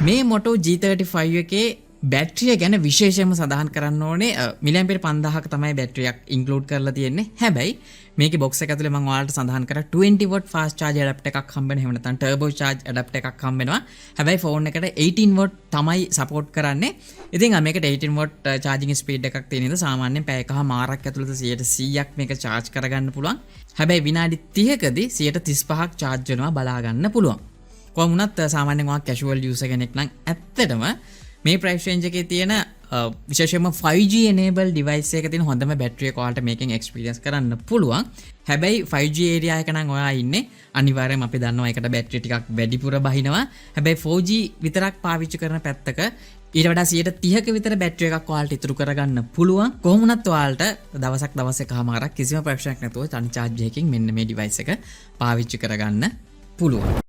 මේ Moto G35 එකේ බැටරිය ගැන විශේෂයෙන්ම සඳහන් කරන්න ඕනේ මිලියම්පියර් 5000ක තමයි බැටරියක් ඉන්ක්ලූඩ් කරලා තියෙන්නේ. හැබැයි මේකේ බොක්ස් එක ඇතුලේ මම ඔයාලට සඳහන් කරා 20 watt fast charge adapter එකක් හම්බ වෙනවා. එහෙම නැත්නම් turbo charge adapter එකක් හම්බ වෙනවා. හැබැයි ෆෝන් එකට 18 watt තමයි සපෝට් කරන්නේ. ඉතින් මේකට 18 watt charging speed එකක් තියෙන නිසා සාමාන්‍යයෙන් පැය එකමාරක් ඇතුළත 100%ක් මේක charge කරගන්න පුළුවන්. හැබැයි විනාඩි 30කදී 135ක් charge වෙනවා බලා ගන්න පුළුවන්. කොහොම වුණත් සාමාන්‍යයෙන් ඔයා casual user කෙනෙක් නම් ඇත්තටම මේ price range එකේ තියෙන විශේෂයෙන්ම 5G enable device එක තියෙන හොඳම battery එක ඔයාලට මේකෙන් experience කරන්න පුළුවන්. හැබැයි 5G area එක නම් ඔයා ඉන්නේ අනිවාර්යයෙන්ම අපි දන්නවා ඒකට battery ටිකක් වැඩිපුර බහිනවා. හැබැයි 4G විතරක් පාවිච්චි කරන පැත්තක ඊට වඩා 130ක විතර battery එකක් ඔයාලට ඉතුරු කරගන්න පුළුවන්. කොහොම වුණත් ඔයාලට දවස් එකමාරක් කිසිම ප්‍රශ්නයක් නැතුව charge එකකින් මෙන්න මේ device එක පාවිච්චි කරගන්න පුළුවන්.